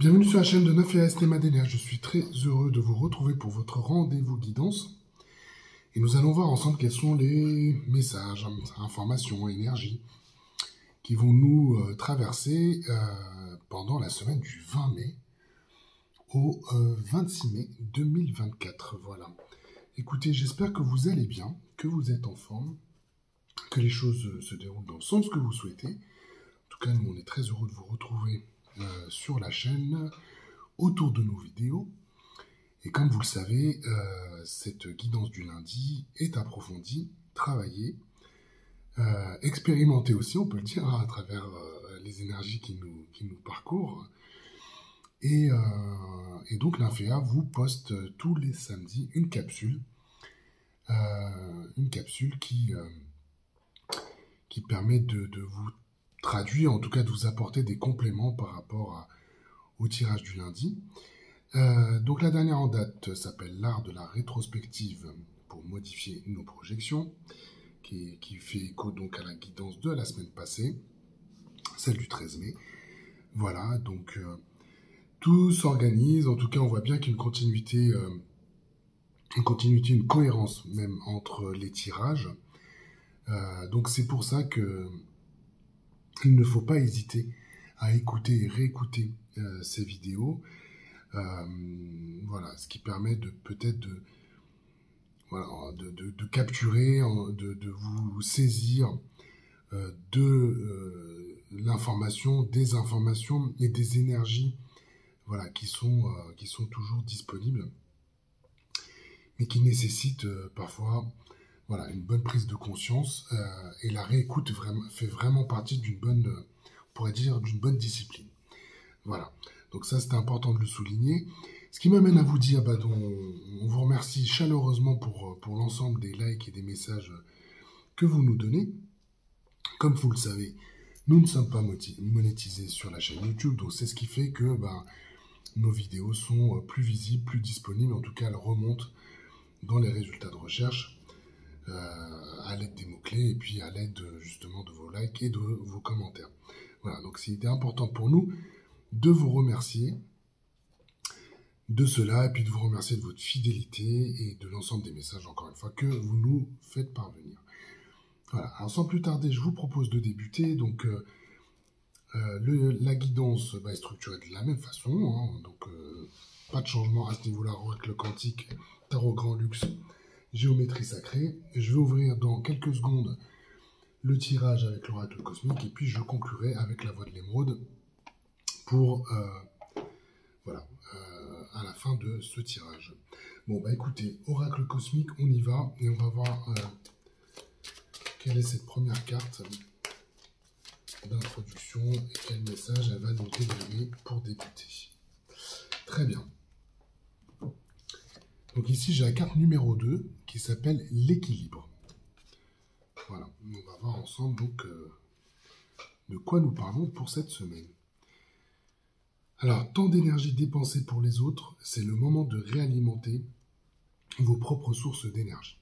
Bienvenue sur la chaîne de Nafia Madélia. Je suis très heureux de vous retrouver pour votre rendez-vous guidance. Et nous allons voir ensemble quels sont les messages, informations, énergies qui vont nous traverser pendant la semaine du 20 mai au 26 mai 2024. Voilà. Écoutez, j'espère que vous allez bien, que vous êtes en forme, que les choses se déroulent dans le sens que vous souhaitez. En tout cas, nous, on est très heureux de vous retrouver sur la chaîne, autour de nos vidéos. Et comme vous le savez, cette guidance du lundi est approfondie, travaillée, expérimentée aussi, on peut le dire, à travers les énergies qui nous parcourent. Et donc l'Infea vous poste tous les samedis une capsule qui permet de vous traduire, en tout cas de vous apporter des compléments par rapport au tirage du lundi. Donc la dernière en date s'appelle l'art de la rétrospective pour modifier nos projections, qui fait écho donc à la guidance de la semaine passée, celle du 13 mai. Voilà, donc tout s'organise, en tout cas on voit bien qu'il y a une cohérence même entre les tirages. Donc c'est pour ça que il ne faut pas hésiter à écouter et réécouter ces vidéos. Voilà, ce qui permet de peut-être de capturer, de vous saisir de l'information, des informations et des énergies, voilà, qui sont toujours disponibles, mais qui nécessitent parfois, voilà, une bonne prise de conscience, et la réécoute fait vraiment partie d'une bonne, on pourrait dire, d'une bonne discipline. Voilà. Donc ça, c'est important de le souligner. Ce qui m'amène à vous dire, on vous remercie chaleureusement pour l'ensemble des likes et des messages que vous nous donnez. Comme vous le savez, nous ne sommes pas monétisés sur la chaîne YouTube, donc c'est ce qui fait que nos vidéos sont plus visibles, plus disponibles. En tout cas, elles remontent dans les résultats de recherche à l'aide des mots-clés et puis à l'aide justement de vos likes et de vos commentaires. Voilà, donc c'était important pour nous de vous remercier de cela, et puis de vous remercier de votre fidélité et de l'ensemble des messages, encore une fois, que vous nous faites parvenir. Voilà, alors sans plus tarder, je vous propose de débuter. Donc, la guidance est structurée de la même façon, hein, donc pas de changement à ce niveau-là. Oracle quantique, tarot grand luxe, géométrie sacrée. Je vais ouvrir dans quelques secondes le tirage avec l'oracle cosmique, et puis je conclurai avec la voix de l'émeraude pour à la fin de ce tirage. Bon, écoutez, oracle cosmique, on y va, et on va voir quelle est cette première carte d'introduction et quel message elle va nous délivrer pour débuter. Très bien. Donc ici, j'ai la carte numéro 2 qui s'appelle l'équilibre. Voilà, on va voir ensemble donc de quoi nous parlons pour cette semaine. Alors, tant d'énergie dépensée pour les autres, c'est le moment de réalimenter vos propres sources d'énergie.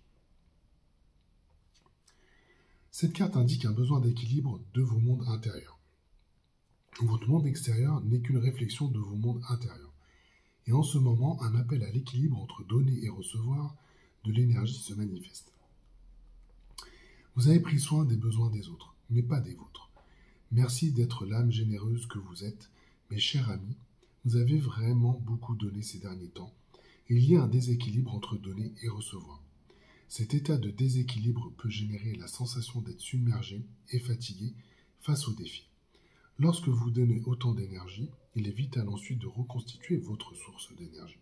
Cette carte indique un besoin d'équilibre de vos mondes intérieurs. Votre monde extérieur n'est qu'une réflexion de vos mondes intérieurs. Et en ce moment, un appel à l'équilibre entre donner et recevoir de l'énergie se manifeste. Vous avez pris soin des besoins des autres, mais pas des vôtres. Merci d'être l'âme généreuse que vous êtes. Mes chers amis, vous avez vraiment beaucoup donné ces derniers temps. Il y a un déséquilibre entre donner et recevoir. Cet état de déséquilibre peut générer la sensation d'être submergé et fatigué face aux défis. Lorsque vous donnez autant d'énergie, il est vital ensuite de reconstituer votre source d'énergie.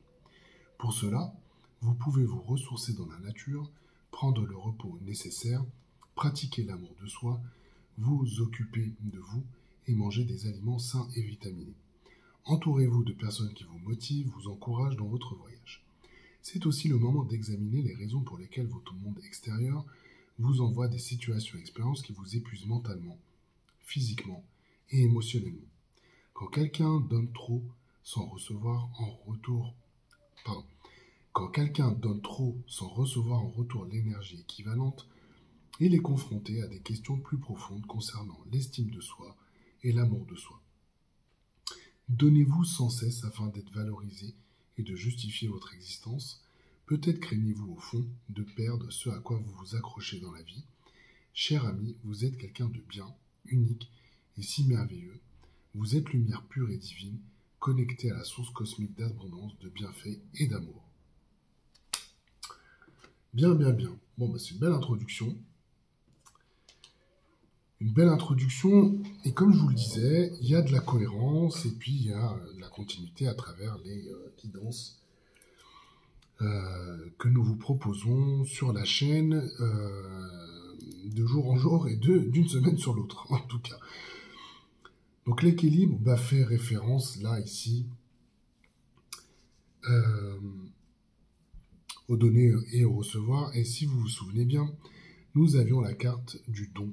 Pour cela, vous pouvez vous ressourcer dans la nature, prendre le repos nécessaire, pratiquer l'amour de soi, vous occuper de vous et manger des aliments sains et vitaminés. Entourez-vous de personnes qui vous motivent, vous encouragent dans votre voyage. C'est aussi le moment d'examiner les raisons pour lesquelles votre monde extérieur vous envoie des situations et expériences qui vous épuisent mentalement, physiquement et émotionnellement. Quand quelqu'un donne trop sans recevoir en retour, l'énergie équivalente, il est confronté à des questions plus profondes concernant l'estime de soi et l'amour de soi. donnez-vous sans cesse afin d'être valorisé et de justifier votre existence. Peut-être craignez-vous au fond de perdre ce à quoi vous vous accrochez dans la vie. Cher ami, vous êtes quelqu'un de bien, unique et si merveilleux. Vous êtes lumière pure et divine, connectée à la source cosmique d'abondance, de bienfaits et d'amour. Bien, bien, bien. Bon, c'est une belle introduction. Une belle introduction, et comme je vous le disais, il y a de la cohérence, et puis il y a de la continuité à travers les guidances que nous vous proposons sur la chaîne de jour en jour et d'une semaine sur l'autre, en tout cas. Donc l'équilibre fait référence, là, ici, aux donner et au recevoir, et si vous vous souvenez bien, nous avions la carte du don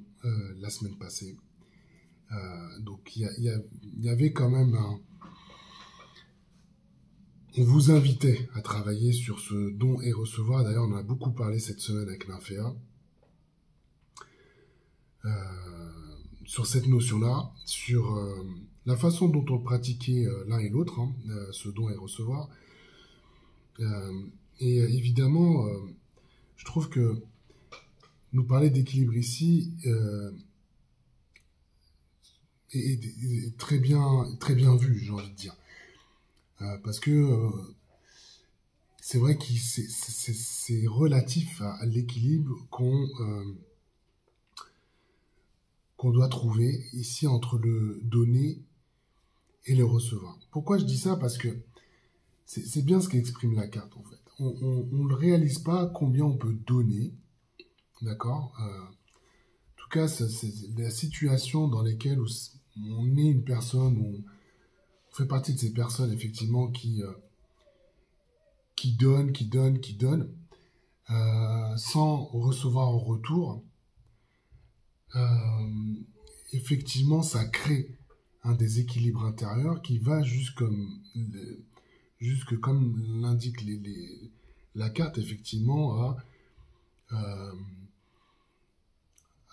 la semaine passée. Donc il y avait quand même on vous invitait à travailler sur ce don et recevoir. D'ailleurs, on en a beaucoup parlé cette semaine avec Nymphéa. Sur cette notion-là, sur la façon dont on pratiquait l'un et l'autre, ce don et recevoir. Et évidemment, je trouve que nous parler d'équilibre ici est très bien vu, j'ai envie de dire. Parce que c'est vrai que c'est relatif à l'équilibre qu'on doit trouver ici entre le donner et le recevoir. Pourquoi je dis ça? Parce que c'est bien ce qu'exprime la carte, en fait. On ne réalise pas combien on peut donner, d'accord? En tout cas, c'est la situation dans laquelle on est une personne, on fait partie de ces personnes, effectivement, qui donnent, sans recevoir en retour. Effectivement, ça crée un déséquilibre intérieur qui va jusque comme l'indique la carte, effectivement,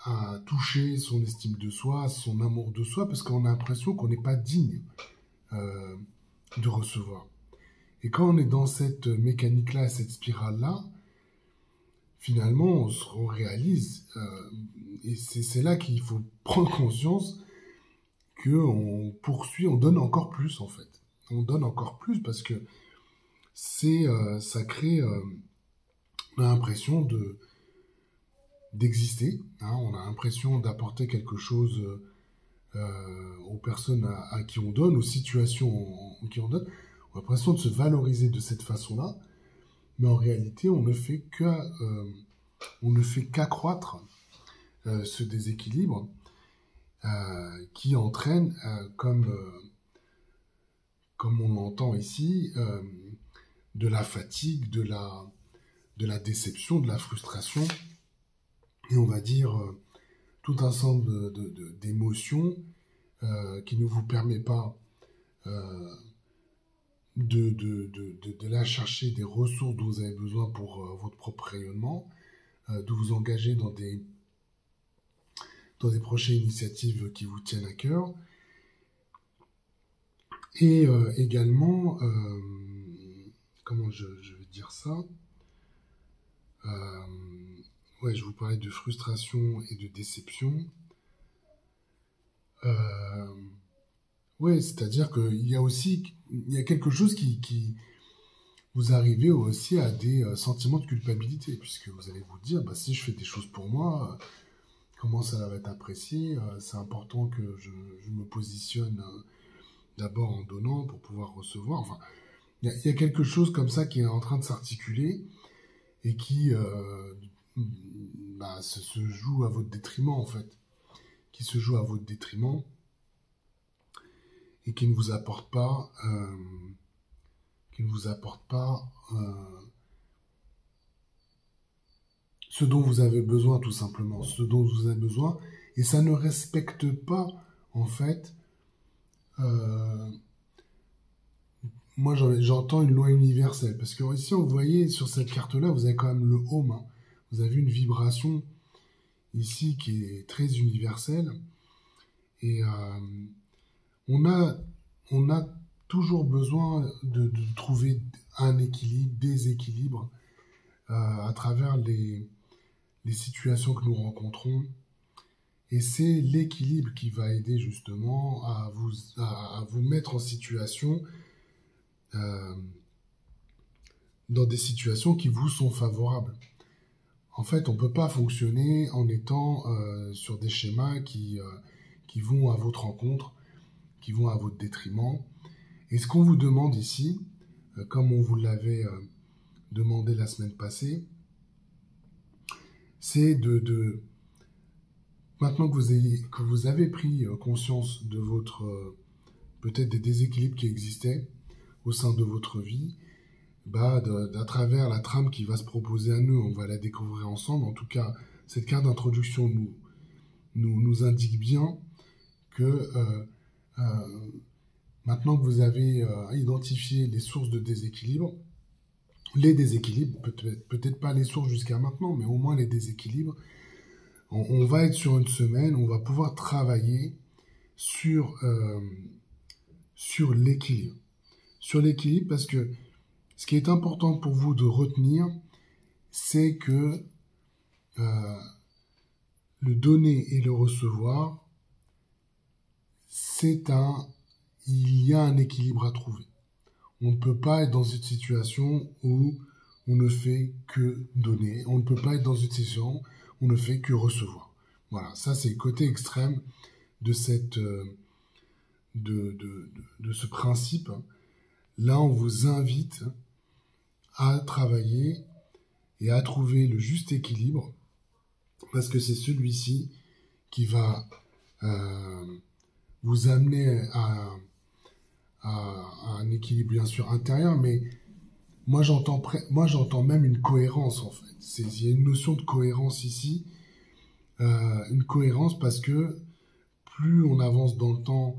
à toucher son estime de soi, son amour de soi, parce qu'on a l'impression qu'on n'est pas digne de recevoir. Et quand on est dans cette mécanique-là, cette spirale-là, finalement, on réalise, et c'est là qu'il faut prendre conscience qu'on poursuit, on donne encore plus, en fait. On donne encore plus parce que ça crée l'impression d'exister. On a l'impression d'apporter quelque chose aux personnes à qui on donne, aux situations à qui on donne. On a l'impression de se valoriser de cette façon-là. Mais en réalité, on ne fait qu'accroître ce déséquilibre qui entraîne, comme on l'entend ici, de la fatigue, de la déception, de la frustration, et on va dire tout un ensemble d'émotions qui ne vous permet pas de la chercher des ressources dont vous avez besoin pour votre propre rayonnement, de vous engager dans des prochaines initiatives qui vous tiennent à cœur. Et également, comment je vais dire ça, je vous parlais de frustration et de déception. C'est-à-dire qu'il y a quelque chose qui vous arrivez aussi à des sentiments de culpabilité, puisque vous allez vous dire, si je fais des choses pour moi, comment ça va être apprécié? C'est important que je me positionne d'abord en donnant pour pouvoir recevoir. Enfin, il y a quelque chose comme ça qui est en train de s'articuler et qui se joue à votre détriment, en fait. Qui se joue à votre détriment et qui ne vous apporte pas ce dont vous avez besoin, tout simplement, ce dont vous avez besoin, et ça ne respecte pas, en fait, moi j'entends une loi universelle, parce que ici, vous voyez, sur cette carte-là, vous avez quand même le home, vous avez une vibration ici qui est très universelle, et on a toujours besoin de trouver un équilibre, des équilibres à travers les situations que nous rencontrons. Et c'est l'équilibre qui va aider justement à vous mettre en situation, dans des situations qui vous sont favorables. En fait, on ne peut pas fonctionner en étant sur des schémas qui vont à votre rencontre, qui vont à votre détriment. Et ce qu'on vous demande ici, comme on vous l'avait demandé la semaine passée, c'est maintenant que vous avez pris conscience de votre peut-être des déséquilibres qui existaient au sein de votre vie, à travers la trame qui va se proposer à nous, on va la découvrir ensemble. En tout cas, cette carte d'introduction nous indique bien que maintenant que vous avez identifié les sources de déséquilibre, les déséquilibres, peut-être pas les sources jusqu'à maintenant, mais au moins les déséquilibres, on va être sur une semaine, on va pouvoir travailler sur l'équilibre. Sur l'équilibre, parce que ce qui est important pour vous de retenir, c'est que le donner et le recevoir, il y a un équilibre à trouver. On ne peut pas être dans une situation où on ne fait que donner. On ne peut pas être dans une situation où on ne fait que recevoir. Voilà, ça c'est le côté extrême de ce principe. Là, on vous invite à travailler et à trouver le juste équilibre, parce que c'est celui-ci qui va vous amener à un équilibre bien sûr intérieur, mais moi j'entends même une cohérence en fait. Il y a une notion de cohérence ici, une cohérence parce que plus on avance dans le temps,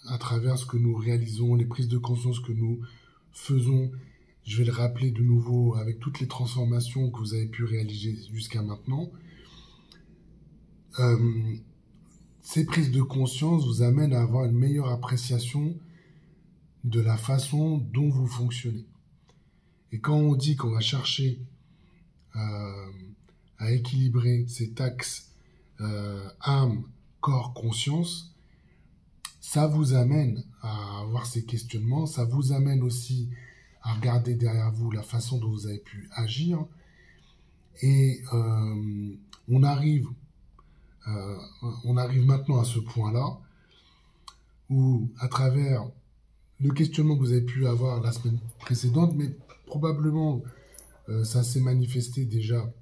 à travers ce que nous réalisons, les prises de conscience que nous faisons, je vais le rappeler de nouveau avec toutes les transformations que vous avez pu réaliser jusqu'à maintenant, ces prises de conscience vous amènent à avoir une meilleure appréciation de la façon dont vous fonctionnez. Et quand on dit qu'on va chercher à équilibrer cet axe âme, corps, conscience, ça vous amène à avoir ces questionnements, ça vous amène aussi à regarder derrière vous la façon dont vous avez pu agir. Et on arrive maintenant à ce point-là où, à travers le questionnement que vous avez pu avoir la semaine précédente, mais probablement ça s'est manifesté déjà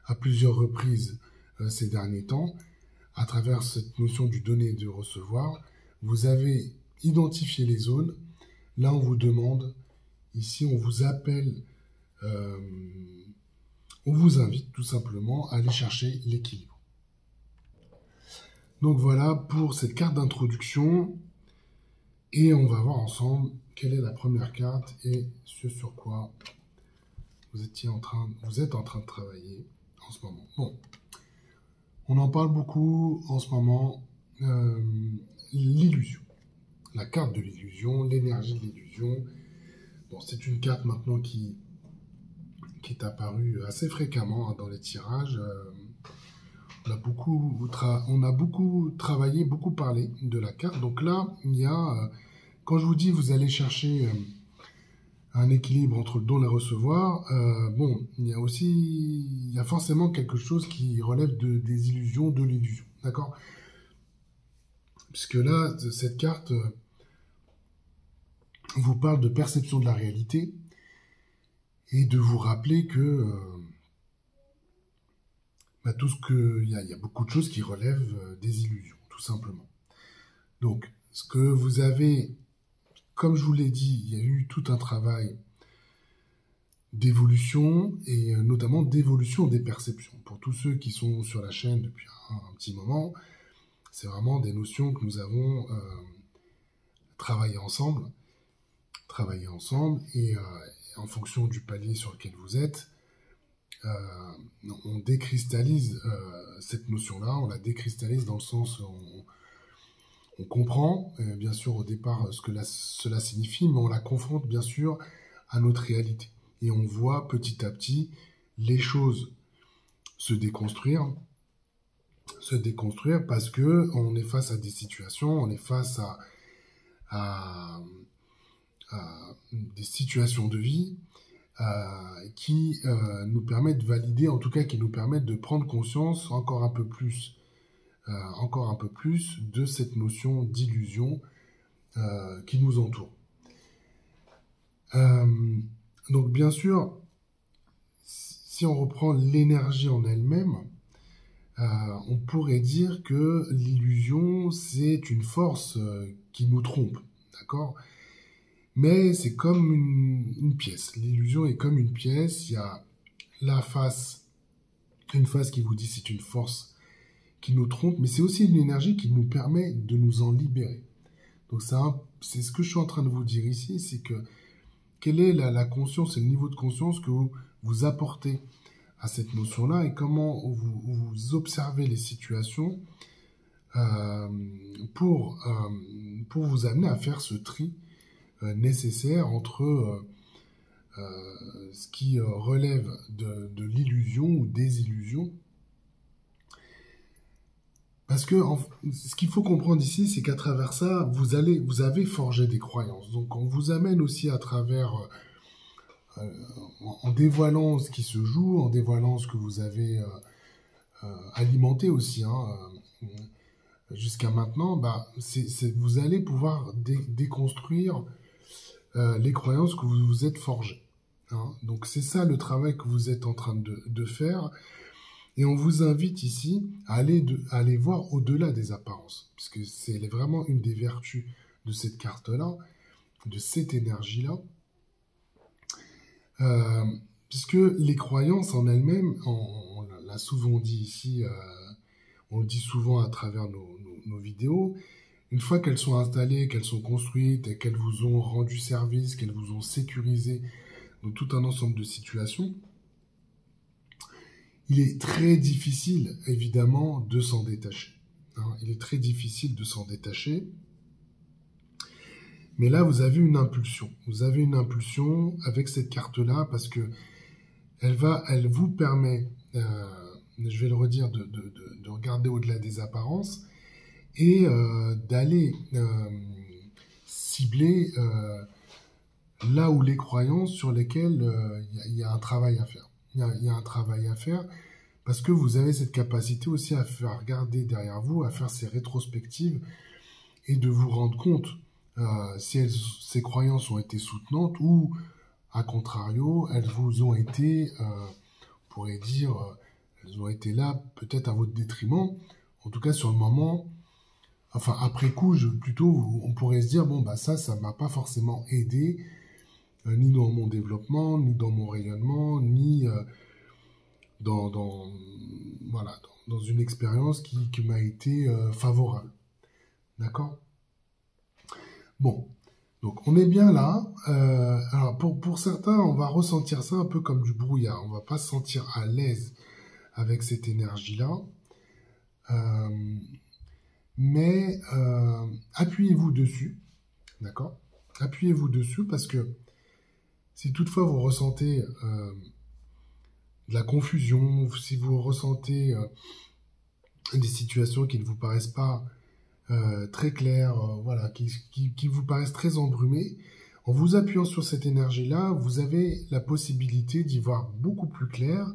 à plusieurs reprises ces derniers temps, à travers cette notion du donner et du recevoir, vous avez identifié les zones. Là, on vous demande, ici, on vous appelle, on vous invite tout simplement à aller chercher l'équilibre. Donc voilà pour cette carte d'introduction. Et on va voir ensemble quelle est la première carte et ce sur quoi vous êtes en train de travailler en ce moment. Bon, on en parle beaucoup en ce moment, l'illusion. La carte de l'illusion, l'énergie de l'illusion. Bon, c'est une carte maintenant qui est apparue assez fréquemment dans les tirages. On a beaucoup travaillé, beaucoup parlé de la carte. Donc là, il y a, quand je vous dis vous allez chercher un équilibre entre le don et le recevoir, il y a forcément quelque chose qui relève des illusions, de l'illusion. D'accord ? Puisque là, cette carte vous parle de perception de la réalité et de vous rappeler que il y a beaucoup de choses qui relèvent des illusions, tout simplement. Donc, ce que vous avez, comme je vous l'ai dit, il y a eu tout un travail d'évolution et notamment d'évolution des perceptions. Pour tous ceux qui sont sur la chaîne depuis un petit moment, c'est vraiment des notions que nous avons travaillé ensemble et en fonction du palier sur lequel vous êtes, on décristallise cette notion-là, on la décristallise dans le sens où On comprend, bien sûr, au départ, ce que cela signifie, mais on la confronte, bien sûr, à notre réalité. Et on voit petit à petit les choses se déconstruire parce que on est face à des situations, on est face à, à des situations de vie qui nous permettent de valider, en tout cas qui nous permettent de prendre conscience encore un peu plus de cette notion d'illusion qui nous entoure. Donc bien sûr, si on reprend l'énergie en elle-même, on pourrait dire que l'illusion, c'est une force qui nous trompe, d'accord? Mais c'est comme une pièce. L'illusion est comme une pièce. Il y a une face qui vous dit c'est une force qui nous trompe, mais c'est aussi une énergie qui nous permet de nous en libérer. Donc c'est ce que je suis en train de vous dire ici, c'est que quelle est la conscience et le niveau de conscience que vous apportez à cette notion-là et comment vous observez les situations pour vous amener à faire ce tri nécessaire entre ce qui relève de l'illusion ou des illusions. Parce que ce qu'il faut comprendre ici, c'est qu'à travers ça, vous avez forgé des croyances. Donc on vous amène aussi à travers, en dévoilant ce qui se joue, en dévoilant ce que vous avez alimenté aussi, jusqu'à maintenant, vous allez pouvoir déconstruire les croyances que vous vous êtes forgées. Donc c'est ça le travail que vous êtes en train de faire. Et on vous invite ici à aller voir au-delà des apparences, puisque c'est vraiment une des vertus de cette carte-là, de cette énergie-là, puisque les croyances en elles-mêmes, on l'a souvent dit ici, on le dit souvent à travers nos vidéos, une fois qu'elles sont installées, qu'elles sont construites, et qu'elles vous ont rendu service, qu'elles vous ont sécurisé dans tout un ensemble de situations, il est très difficile, évidemment, de s'en détacher. Il est très difficile de s'en détacher. Mais là, vous avez une impulsion. Vous avez une impulsion avec cette carte-là parce que elle vous permet, je vais le redire, de regarder au-delà des apparences et d'aller cibler là où les croyances sur lesquelles il y a un travail à faire. Il y a un travail à faire parce que vous avez cette capacité aussi à faire regarder derrière vous, à faire ces rétrospectives et de vous rendre compte si ces croyances ont été soutenantes ou, à contrario, elles vous ont été, on pourrait dire, elles ont été là peut-être à votre détriment. En tout cas, sur le moment, enfin après coup, plutôt, on pourrait se dire, bon, ça m'a pas forcément aidé, ni dans mon développement, ni dans mon rayonnement, ni dans une expérience qui m'a été favorable. D'accord ? Bon, donc on est bien là. Alors pour certains, on va ressentir ça un peu comme du brouillard. On va pas se sentir à l'aise avec cette énergie-là. Mais appuyez-vous dessus. D'accord ? Appuyez-vous dessus parce que si toutefois vous ressentez de la confusion, si vous ressentez des situations qui ne vous paraissent pas très claires, qui vous paraissent très embrumées, en vous appuyant sur cette énergie-là, vous avez la possibilité d'y voir beaucoup plus clair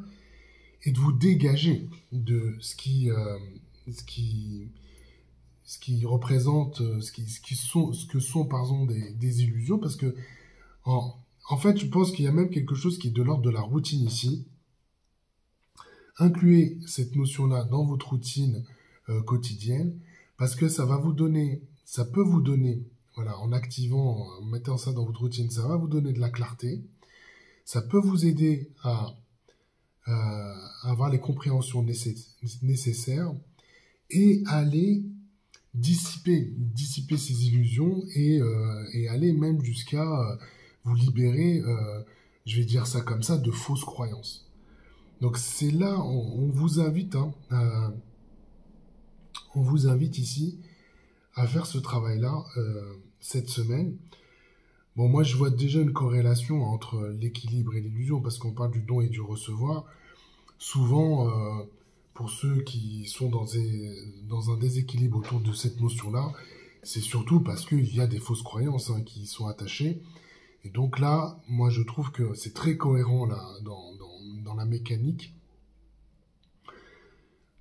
et de vous dégager de ce qui représente, ce que sont pardon, des illusions, parce que en fait, je pense qu'il y a même quelque chose qui est de l'ordre de la routine ici. Incluez cette notion-là dans votre routine quotidienne, parce que ça peut vous donner, voilà, en mettant ça dans votre routine, ça va vous donner de la clarté, ça peut vous aider à avoir les compréhensions nécessaires et aller dissiper ces illusions et aller même jusqu'à vous libérer, je vais dire ça comme ça, de fausses croyances. Donc c'est là, on vous invite ici à faire ce travail-là cette semaine. Bon, moi, je vois déjà une corrélation entre l'équilibre et l'illusion, parce qu'on parle du don et du recevoir. Souvent, pour ceux qui sont dans un déséquilibre autour de cette notion-là, c'est surtout parce qu'il y a des fausses croyances qui y sont attachées. Et donc là, moi, je trouve que c'est très cohérent là, dans la mécanique.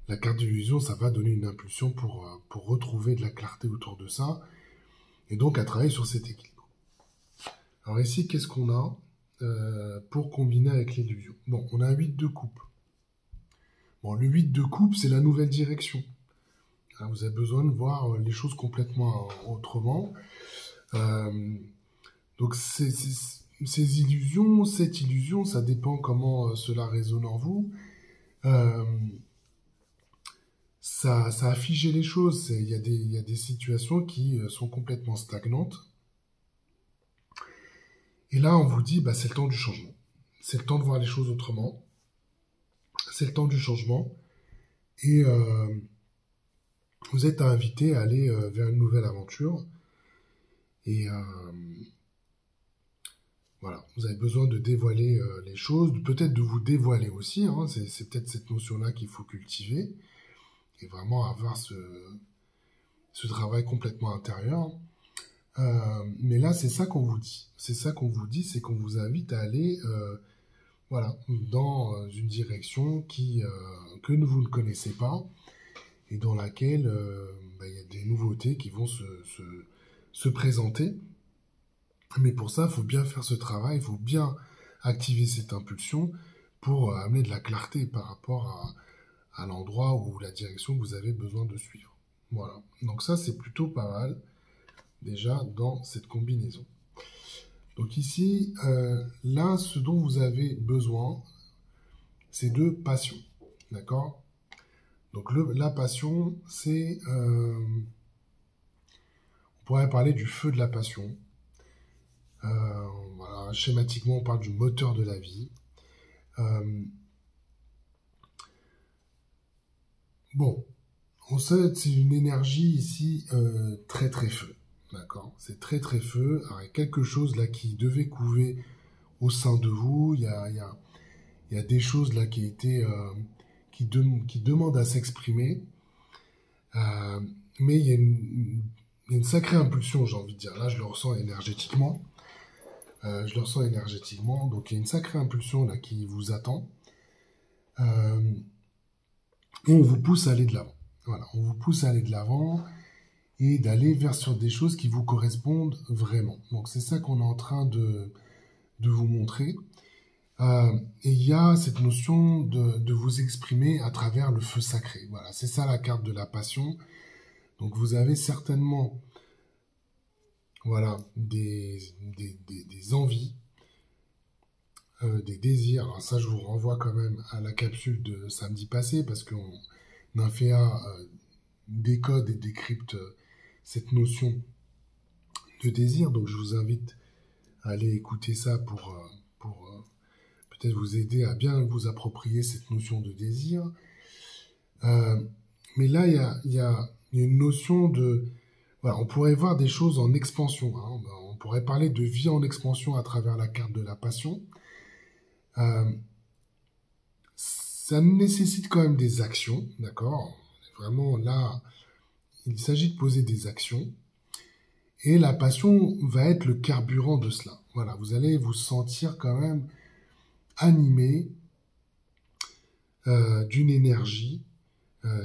La carte d'illusion, ça va donner une impulsion pour retrouver de la clarté autour de ça, et donc à travailler sur cet équilibre. Alors ici, qu'est-ce qu'on a pour combiner avec l'illusion? Bon, on a un 8 de coupe. Bon, le 8 de coupe, c'est la nouvelle direction. Hein, vous avez besoin de voir les choses complètement autrement. Donc ces illusions, cette illusion, ça dépend comment cela résonne en vous. Ça a figé les choses. Il y a des situations qui sont complètement stagnantes. Et là, on vous dit, bah, c'est le temps du changement. C'est le temps de voir les choses autrement. C'est le temps du changement. Et vous êtes invité à aller vers une nouvelle aventure. Et voilà, vous avez besoin de dévoiler les choses, peut-être de vous dévoiler aussi. Hein, c'est peut-être cette notion-là qu'il faut cultiver. Et vraiment avoir ce travail complètement intérieur. Mais là, c'est ça qu'on vous dit. C'est ça qu'on vous dit, c'est qu'on vous invite à aller voilà, dans une direction que vous ne connaissez pas et dans laquelle y a des nouveautés qui vont se présenter. Mais pour ça, il faut bien faire ce travail, il faut bien activer cette impulsion pour amener de la clarté par rapport à l'endroit ou la direction que vous avez besoin de suivre. Voilà. Donc ça, c'est plutôt pas mal, déjà, dans cette combinaison. Donc ici, là, ce dont vous avez besoin, c'est de passion. D'accord? Donc la passion, c'est... on pourrait parler du feu de la passion. Voilà, schématiquement, on parle du moteur de la vie. Bon, on sait que c'est une énergie ici très très feu. D'accord? C'est très très feu. Alors, il y a quelque chose là qui devait couver au sein de vous. Il y a des choses là qui demandent à s'exprimer. Mais il y a une sacrée impulsion, j'ai envie de dire. Là, je le ressens énergétiquement. Donc il y a une sacrée impulsion là qui vous attend. Et on vous pousse à aller de l'avant. Voilà, on vous pousse à aller de l'avant et d'aller vers sur des choses qui vous correspondent vraiment. Donc c'est ça qu'on est en train de vous montrer. Et il y a cette notion de vous exprimer à travers le feu sacré. Voilà, c'est ça la carte de la passion. Donc vous avez certainement voilà, des envies, des désirs. Alors ça, je vous renvoie quand même à la capsule de samedi passé, parce qu'on Nymphéa décode et décrypte cette notion de désir. Donc je vous invite à aller écouter ça pour peut-être vous aider à bien vous approprier cette notion de désir. Mais là, il y a une notion de... Voilà, on pourrait voir des choses en expansion. Hein. On pourrait parler de vie en expansion à travers la carte de la passion. Ça nécessite quand même des actions, d'accord? Vraiment, là, il s'agit de poser des actions. Et la passion va être le carburant de cela. Voilà, vous allez vous sentir quand même animé d'une énergie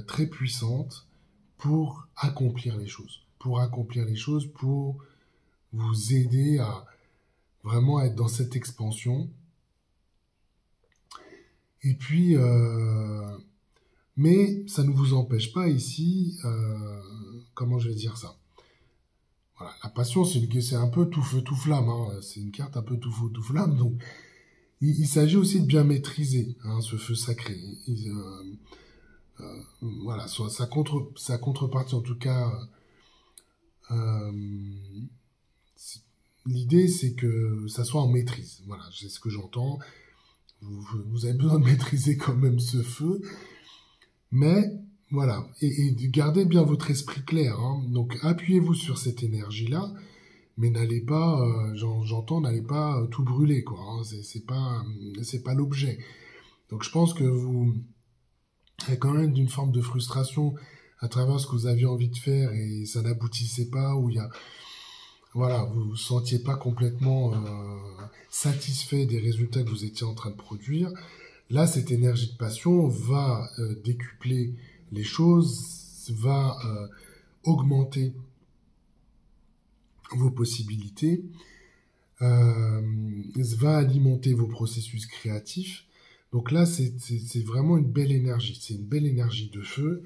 très puissante pour accomplir les choses. Pour vous aider à vraiment être dans cette expansion. Et puis, mais ça ne vous empêche pas ici, comment je vais dire ça? Voilà, la passion, c'est un peu tout feu, tout flamme. Hein. C'est une carte un peu tout feu, tout flamme. Donc, il s'agit aussi de bien maîtriser ce feu sacré. Voilà, sa contrepartie, en tout cas, l'idée, c'est que ça soit en maîtrise. Voilà, c'est ce que j'entends. Vous avez besoin de maîtriser quand même ce feu. Mais voilà, et gardez bien votre esprit clair, hein. Donc appuyez-vous sur cette énergie-là, mais n'allez pas, j'entends, n'allez pas tout brûler, quoi, hein. C'est pas l'objet. Donc je pense que vous avez quand même une forme de frustration à travers ce que vous aviez envie de faire et ça n'aboutissait pas, ou il y a, voilà, vous vous sentiez pas complètement satisfait des résultats que vous étiez en train de produire. Là, cette énergie de passion va décupler les choses, va augmenter vos possibilités, va alimenter vos processus créatifs. Donc là, c'est vraiment une belle énergie. C'est une belle énergie de feu.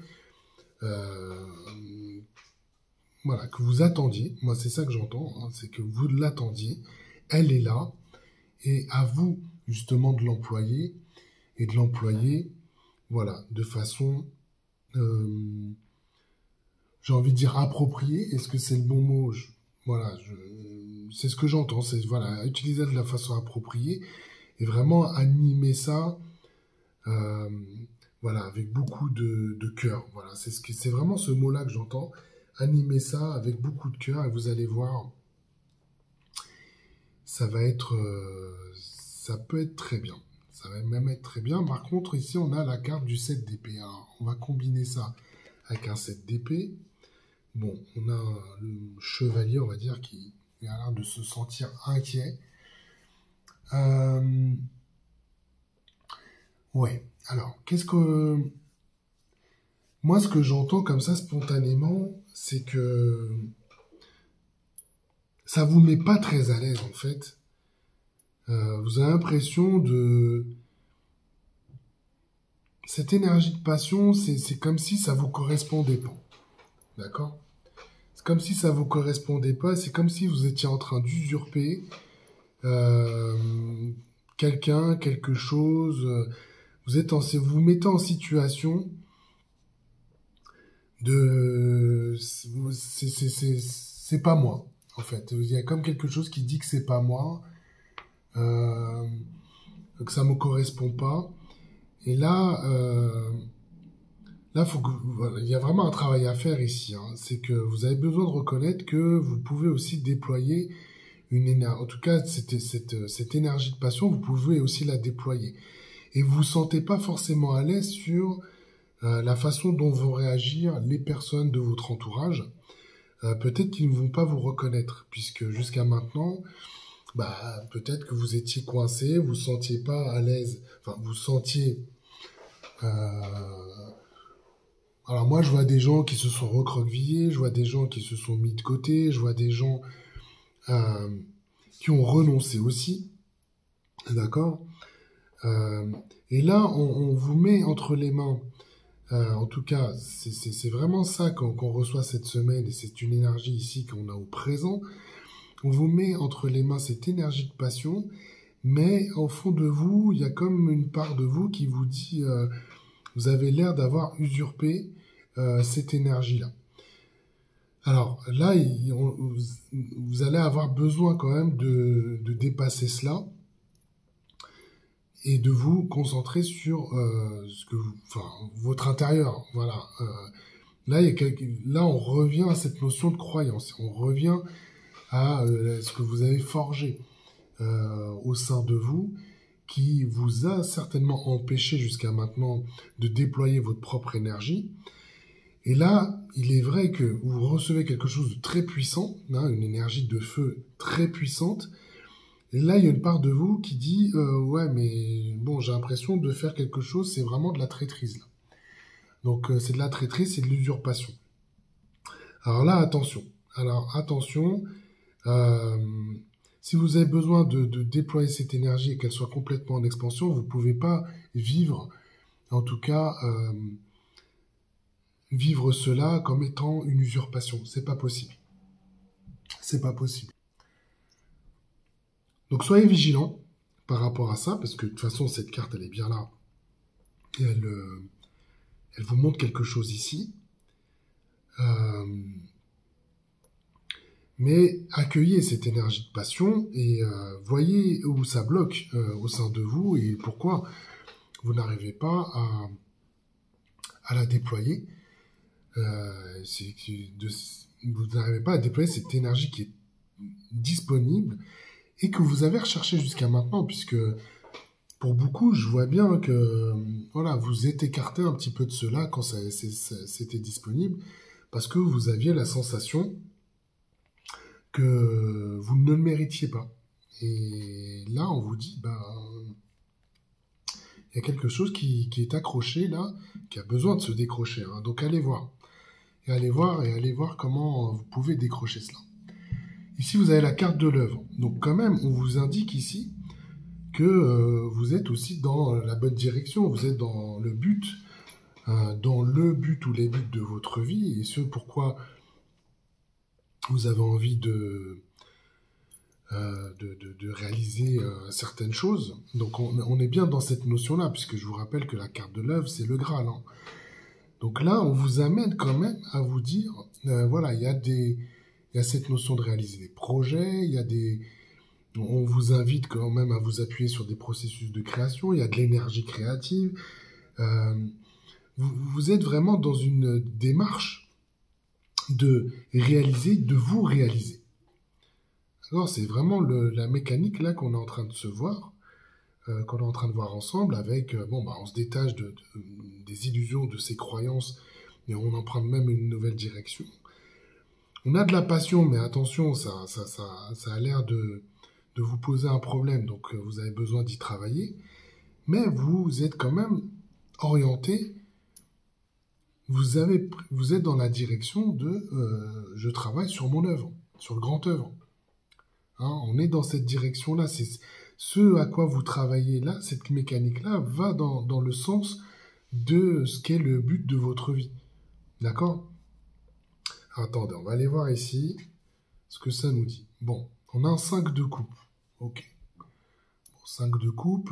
Voilà, que vous attendiez. Moi, c'est ça que j'entends, hein, c'est que vous l'attendiez. Elle est là. Et à vous, justement, de l'employer. Et de l'employer, voilà, de façon, j'ai envie de dire appropriée. Est-ce que c'est le bon mot? Voilà, c'est ce que j'entends. C'est, voilà, utiliser de la façon appropriée et vraiment animer ça, voilà, avec beaucoup de cœur. Voilà, c'est vraiment ce mot-là que j'entends. Animer ça avec beaucoup de cœur et vous allez voir, ça va être, ça peut être très bien. Ça va même être très bien. Par contre, ici, on a la carte du 7 d'épée. Alors, on va combiner ça avec un 7 d'épée. Bon, on a le chevalier, on va dire, qui a l'air de se sentir inquiet. Ouais, alors, qu'est-ce que... Moi, ce que j'entends comme ça, spontanément, c'est que ça vous met pas très à l'aise, en fait. Vous avez l'impression de... Cette énergie de passion, c'est comme si ça vous correspondait pas. D'accord? C'est comme si ça vous correspondait pas. C'est comme si vous étiez en train d'usurper quelqu'un, quelque chose. Vous vous mettez en situation de... C'est pas moi, en fait. Il y a comme quelque chose qui dit que c'est pas moi, que ça me correspond pas. Et là, faut que, voilà, il y a vraiment un travail à faire ici, hein. C'est que vous avez besoin de reconnaître que vous pouvez aussi déployer une énergie. En tout cas, cette énergie de passion, vous pouvez aussi la déployer. Et vous vous sentez pas forcément à l'aise sur la façon dont vont réagir les personnes de votre entourage. Peut-être qu'ils ne vont pas vous reconnaître, puisque jusqu'à maintenant, bah, peut-être que vous étiez coincé, vous sentiez pas à l'aise, enfin, vous sentiez... Alors moi, je vois des gens qui se sont recroquevillés, je vois des gens qui se sont mis de côté, je vois des gens qui ont renoncé aussi, d'accord? Et là, on vous met entre les mains, en tout cas, c'est vraiment ça qu'on reçoit cette semaine, et c'est une énergie ici qu'on a au présent. On vous met entre les mains cette énergie de passion, mais au fond de vous, il y a comme une part de vous qui vous dit, vous avez l'air d'avoir usurpé cette énergie-là. Alors là, vous allez avoir besoin quand même de dépasser cela et de vous concentrer sur votre intérieur. Voilà. Là, on revient à cette notion de croyance. On revient à ce que vous avez forgé au sein de vous, qui vous a certainement empêché jusqu'à maintenant de déployer votre propre énergie. Et là, il est vrai que vous recevez quelque chose de très puissant, hein, une énergie de feu très puissante. Et là, il y a une part de vous qui dit ouais, mais bon, j'ai l'impression de faire quelque chose, c'est vraiment de la traîtrise, là. Donc, c'est de la traîtrise, c'est de l'usurpation. Alors là, attention. Si vous avez besoin de déployer cette énergie et qu'elle soit complètement en expansion, vous ne pouvez pas vivre, en tout cas, vivre cela comme étant une usurpation. C'est pas possible. C'est pas possible. Donc soyez vigilants par rapport à ça, parce que de toute façon, cette carte, elle est bien là. Et elle vous montre quelque chose ici. Mais accueillez cette énergie de passion et voyez où ça bloque au sein de vous et pourquoi vous n'arrivez pas à la déployer. Vous n'arrivez pas à déployer cette énergie qui est disponible et que vous avez recherché jusqu'à maintenant, puisque pour beaucoup, je vois bien que voilà, vous êtes écarté un petit peu de cela quand c'était disponible, parce que vous aviez la sensation que vous ne le méritiez pas. Et là, on vous dit, il y a quelque chose qui est accroché là, qui a besoin de se décrocher. Hein. Donc allez voir. Et allez voir comment vous pouvez décrocher cela. Ici, vous avez la carte de l'œuvre. Donc quand même, on vous indique ici que vous êtes aussi dans la bonne direction. Vous êtes dans le but ou les buts de votre vie, et ce pourquoi vous avez envie de réaliser certaines choses. Donc on est bien dans cette notion-là, puisque je vous rappelle que la carte de l'œuvre, c'est le Graal. Hein. Donc là, on vous amène quand même à vous dire, voilà, il y a cette notion de réaliser des projets, on vous invite quand même à vous appuyer sur des processus de création, il y a de l'énergie créative. Vous êtes vraiment dans une démarche de vous réaliser. Alors, c'est vraiment la mécanique là qu'on est en train de se voir, qu'on est en train de voir ensemble avec, on se détache des illusions, de ses croyances, et on emprunte même une nouvelle direction. On a de la passion, mais attention, ça a l'air de vous poser un problème, donc vous avez besoin d'y travailler, mais vous êtes quand même orienté, vous êtes dans la direction de je travaille sur mon œuvre, sur le grand œuvre. Hein, on est dans cette direction-là, c'est ce à quoi vous travaillez là, cette mécanique-là va dans le sens de ce qu'est le but de votre vie. D'accord ? Attendez, on va aller voir ici ce que ça nous dit. Bon, on a un 5 de coupe. Ok. Bon, 5 de coupe.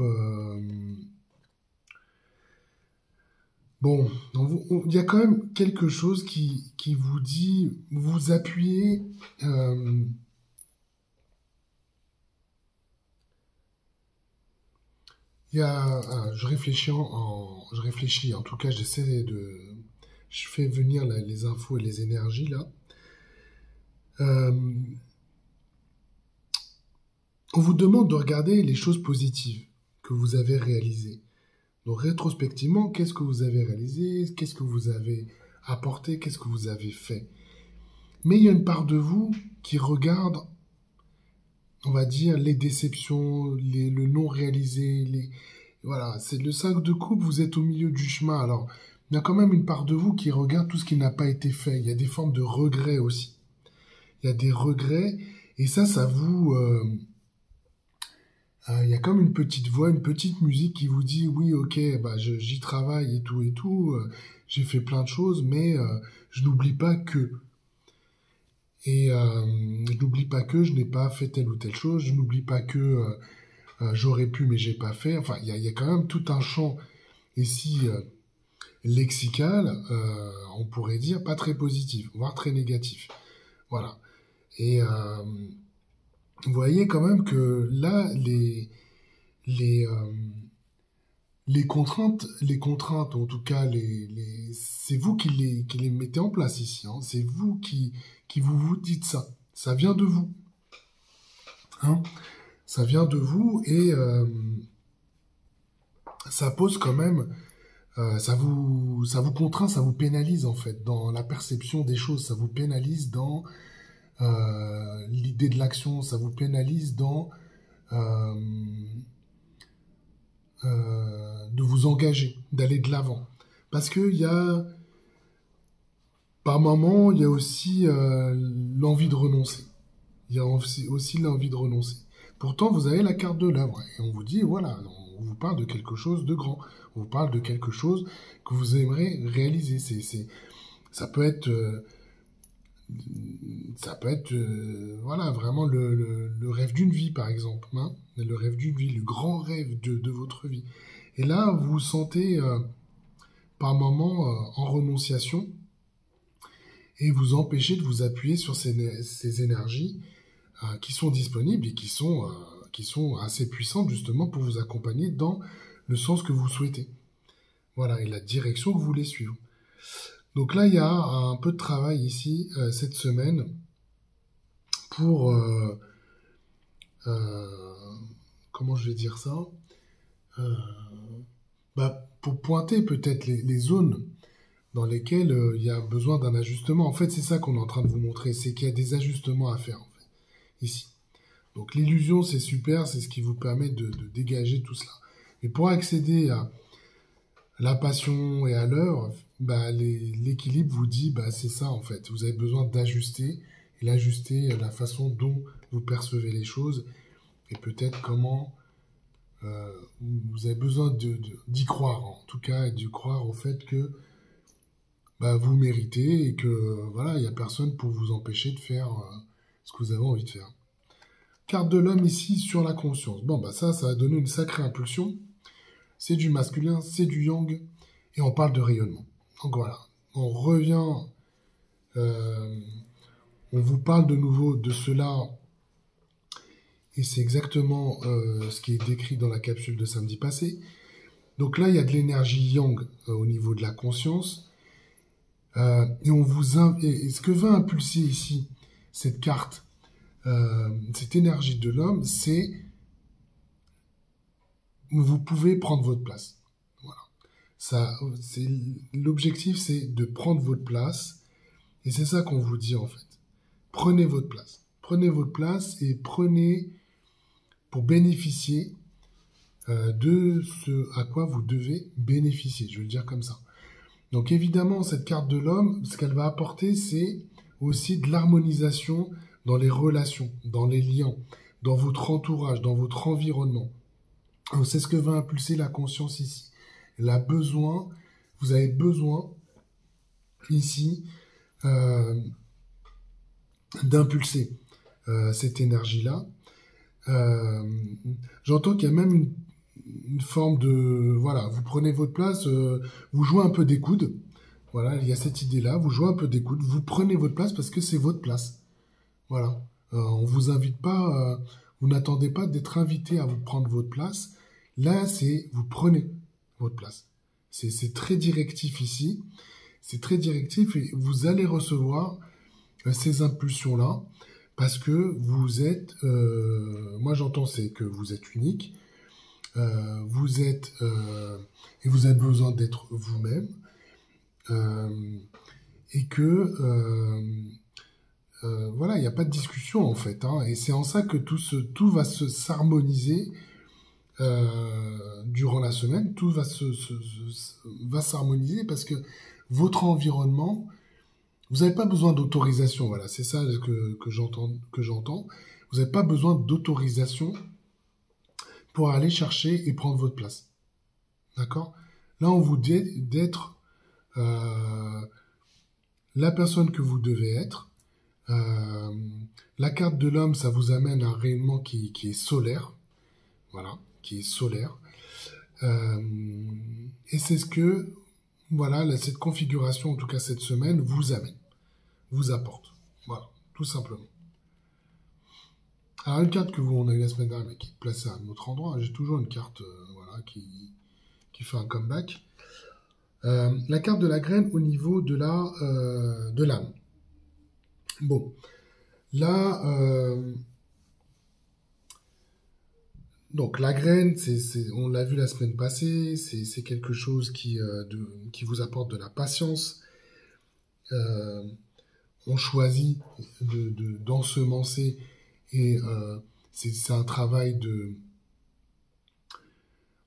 Bon, il y a quand même quelque chose qui vous dit, vous appuyez. Je réfléchis en tout cas, je fais venir les infos et les énergies là. On vous demande de regarder les choses positives que vous avez réalisées. Donc rétrospectivement, qu'est-ce que vous avez réalisé, qu'est-ce que vous avez apporté, qu'est-ce que vous avez fait. Mais il y a une part de vous qui regarde, on va dire, les déceptions, le non réalisé, voilà, c'est le 5 de coupe, vous êtes au milieu du chemin. Alors, il y a quand même une part de vous qui regarde tout ce qui n'a pas été fait. Il y a des formes de regrets aussi. Il y a des regrets, et ça vous... il y a comme une petite voix, une petite musique qui vous dit, oui, ok, j'y travaille et tout, j'ai fait plein de choses, mais je n'oublie pas que... Et je n'oublie pas que je n'ai pas fait telle ou telle chose, je n'oublie pas que j'aurais pu mais j'ai pas fait. Enfin, il y a quand même tout un champ ici lexical, on pourrait dire pas très positif, voire très négatif. Voilà. Et vous voyez quand même que là, les contraintes, en tout cas, c'est vous qui les mettez en place ici. Hein. C'est vous qui vous dites ça. Ça vient de vous. Hein. Ça vient de vous et ça pose quand même, ça vous contraint, ça vous pénalise en fait dans la perception des choses. Ça vous pénalise dans l'idée de l'action. Ça vous pénalise dans de vous engager, d'aller de l'avant. Parce que par moment, il y a aussi l'envie de renoncer. Il y a aussi l'envie de renoncer. Pourtant, vous avez la carte de l'œuvre. Et on vous dit, voilà, on vous parle de quelque chose de grand. On vous parle de quelque chose que vous aimeriez réaliser. Ça peut être... voilà, vraiment le rêve d'une vie, par exemple. Hein, le rêve d'une vie, le grand rêve de votre vie. Et là, vous vous sentez par moments en renonciation et vous empêchez de vous appuyer sur ces énergies qui sont disponibles et qui sont assez puissantes justement pour vous accompagner dans le sens que vous souhaitez. Voilà, et la direction que vous voulez suivre. Donc là, il y a un peu de travail ici, cette semaine, pour... comment je vais dire ça? euh, pour pointer peut-être les zones dans lesquelles il y a besoin d'un ajustement. En fait, c'est ça qu'on est en train de vous montrer, c'est qu'il y a des ajustements à faire, en fait, ici. Donc l'illusion, c'est super, c'est ce qui vous permet de dégager tout cela. Mais pour accéder à la passion et à l'heure, l'équilibre vous dit, c'est ça en fait. Vous avez besoin d'ajuster, et l'ajuster la façon dont vous percevez les choses, et peut-être comment vous avez besoin d'y croire, en tout cas, et d'y croire au fait que vous méritez, et que voilà, il n'y a personne pour vous empêcher de faire ce que vous avez envie de faire. Carte de l'homme ici sur la conscience. Bon, ça va donner une sacrée impulsion. C'est du masculin, c'est du yang, et on parle de rayonnement. Donc voilà, on revient, on vous parle de nouveau de cela, et c'est exactement ce qui est décrit dans la capsule de samedi passé. Donc là, il y a de l'énergie yang au niveau de la conscience, et ce que va impulser ici cette carte, cette énergie de l'homme, c'est vous pouvez prendre votre place. Voilà. L'objectif, c'est de prendre votre place, et c'est ça qu'on vous dit en fait. Prenez votre place. Prenez votre place et prenez pour bénéficier de ce à quoi vous devez bénéficier. Je vais le dire comme ça. Donc évidemment, cette carte de l'homme, ce qu'elle va apporter, c'est aussi de l'harmonisation dans les relations, dans les liens, dans votre entourage, dans votre environnement. C'est ce que va impulser la conscience ici. Vous avez besoin ici d'impulser cette énergie-là. J'entends qu'il y a même une forme de... Voilà, vous prenez votre place, vous jouez un peu des coudes. Voilà, il y a cette idée-là, vous jouez un peu des coudes, vous prenez votre place parce que c'est votre place. Voilà, on vous invite pas, vous n'attendez pas d'être invité à vous prendre votre place. Là, c'est vous prenez votre place. C'est très directif ici. C'est très directif et vous allez recevoir ces impulsions-là parce que vous êtes... moi, j'entends, c'est que vous êtes unique. Vous êtes... et vous avez besoin d'être vous-même. Et que... voilà, il n'y a pas de discussion, en fait. Et c'est en ça que tout va s'harmoniser durant la semaine, tout va s'harmoniser parce que votre environnement, vous n'avez pas besoin d'autorisation, voilà, c'est ça que j'entends. Vous n'avez pas besoin d'autorisation pour aller chercher et prendre votre place. D'accord? Là, on vous dit d'être la personne que vous devez être. La carte de l'homme, ça vous amène à un rayonnement qui est solaire. Voilà, qui est solaire. Et c'est ce que, voilà, cette configuration, en tout cas cette semaine, vous amène, vous apporte. Voilà, tout simplement. Alors, une carte que on a eu la semaine dernière, mais qui est placée à un autre endroit, j'ai toujours une carte voilà, qui fait un comeback. La carte de la graine au niveau de l'âme. Bon, là... donc la graine, on l'a vu la semaine passée, c'est quelque chose qui vous apporte de la patience. On choisit d'ensemencer et c'est un travail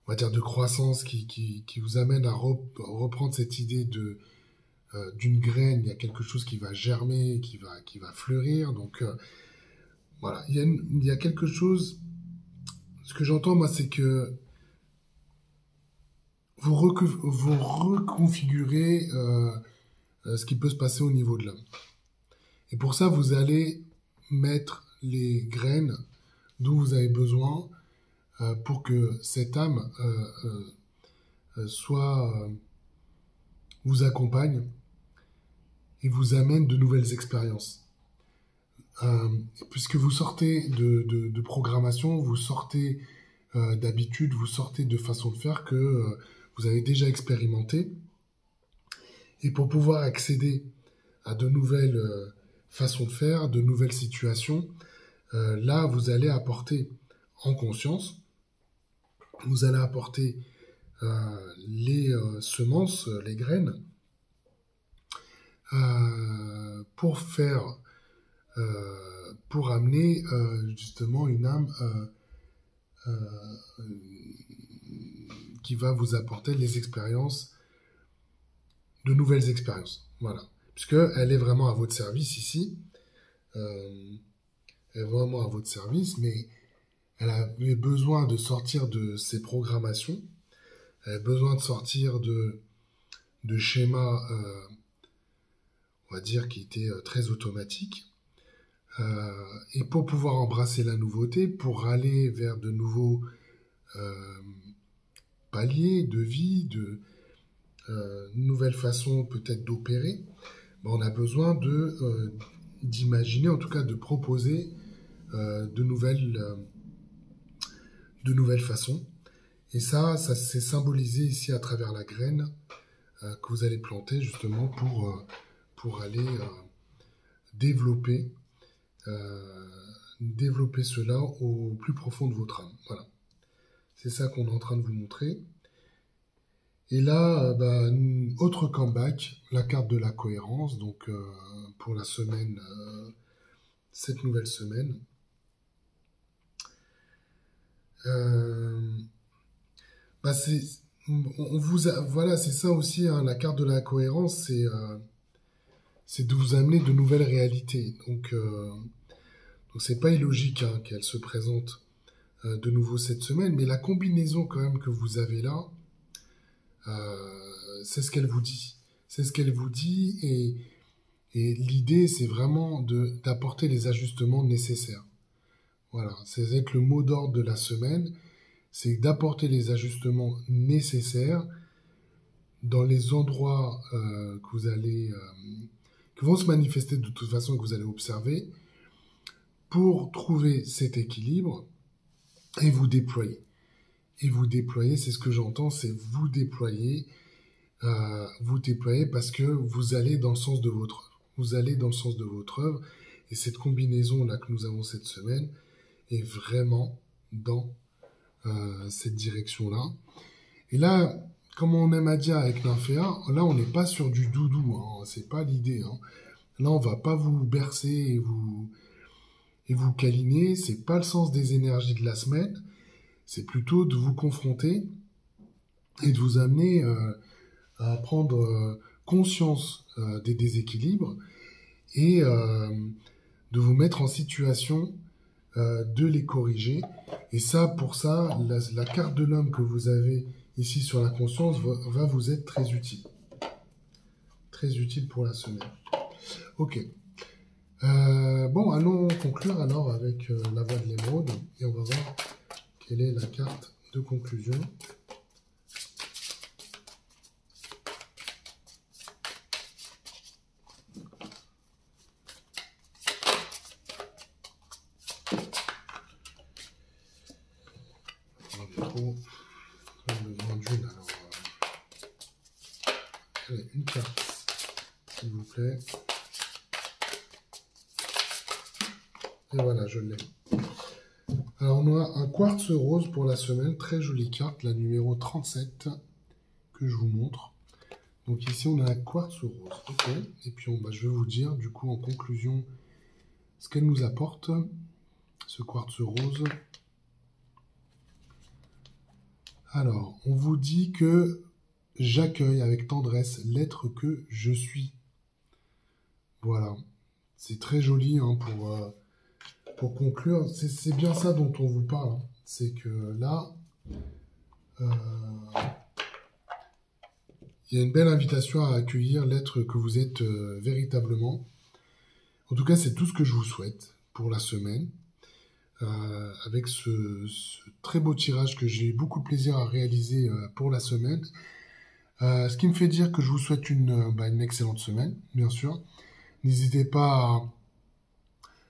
on va dire de croissance qui vous amène à reprendre cette idée d'une graine. Il y a quelque chose qui va germer, qui va fleurir. Donc voilà, il y a quelque chose. Ce que j'entends, moi, c'est que vous reconfigurez ce qui peut se passer au niveau de l'homme. Et pour ça, vous allez mettre les graines dont vous avez besoin pour que cette âme vous accompagne et vous amène de nouvelles expériences. Puisque vous sortez de programmation, vous sortez d'habitude, vous sortez de façon de faire que vous avez déjà expérimenté. Et pour pouvoir accéder à de nouvelles façons de faire, de nouvelles situations, là, vous allez apporter en conscience, vous allez apporter les semences, les graines, pour faire, pour amener justement une âme qui va vous apporter les expériences, de nouvelles expériences. Voilà. Puisqu'elle est vraiment à votre service ici. Elle est vraiment à votre service, mais elle avait besoin de sortir de ses programmations. Elle a besoin de sortir de schémas, on va dire, qui étaient très automatiques. Et pour pouvoir embrasser la nouveauté, pour aller vers de nouveaux paliers de vie, de nouvelles façons peut-être d'opérer, on a besoin d'imaginer, en tout cas de proposer de nouvelles façons. Et ça c'est symbolisé ici à travers la graine que vous allez planter justement pour aller développer cela au plus profond de votre âme. Voilà. C'est ça qu'on est en train de vous montrer. Et là, autre comeback, la carte de la cohérence, donc pour la semaine, cette nouvelle semaine. Voilà, c'est ça aussi, hein, la carte de la cohérence, c'est de vous amener de nouvelles réalités. Donc c'est pas illogique hein, qu'elle se présente de nouveau cette semaine, mais la combinaison quand même que vous avez là, c'est ce qu'elle vous dit. C'est ce qu'elle vous dit et l'idée, c'est vraiment d'apporter les ajustements nécessaires. Voilà, c'est le mot d'ordre de la semaine, c'est d'apporter les ajustements nécessaires dans les endroits que vont se manifester de toute façon, que vous allez observer, pour trouver cet équilibre et vous déployer. Et vous déployer, c'est ce que j'entends, c'est vous déployer parce que vous allez dans le sens de votre œuvre. Vous allez dans le sens de votre œuvre, et cette combinaison-là que nous avons cette semaine est vraiment dans cette direction-là. Et là, comme on aime à dire avec Nymphéa, là on n'est pas sur du doudou, hein, c'est pas l'idée. Hein. Là on va pas vous bercer et vous câliner, c'est pas le sens des énergies de la semaine, c'est plutôt de vous confronter et de vous amener à prendre conscience des déséquilibres et de vous mettre en situation de les corriger. Et ça, pour ça, la carte de l'homme que vous avez ici sur la conscience va vous être très utile. Très utile pour la semaine. Ok. Bon, allons conclure alors avec la voie de l'émeraude et on va voir quelle est la carte de conclusion. Allez, une carte, s'il vous plaît. Et voilà, je l'ai. Alors, on a un quartz rose pour la semaine. Très jolie carte, la numéro 37, que je vous montre. Donc ici, on a un quartz rose. Ok. Et puis, je vais vous dire, du coup, en conclusion, ce qu'elle nous apporte, ce quartz rose. Alors, on vous dit que j'accueille avec tendresse l'être que je suis. Voilà. C'est très joli hein, pour conclure. C'est bien ça dont on vous parle. Hein. C'est que là, il y a une belle invitation à accueillir l'être que vous êtes véritablement. En tout cas, c'est tout ce que je vous souhaite pour la semaine. Avec ce très beau tirage que j'ai eu beaucoup de plaisir à réaliser pour la semaine. Ce qui me fait dire que je vous souhaite une excellente semaine, bien sûr. N'hésitez pas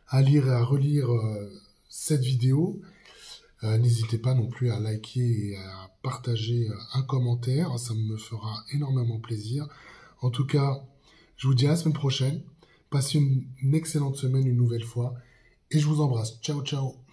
à lire et à relire cette vidéo. N'hésitez pas non plus à liker et à partager un commentaire, ça me fera énormément plaisir. En tout cas, je vous dis à la semaine prochaine. Passez une excellente semaine une nouvelle fois et je vous embrasse. Ciao, ciao.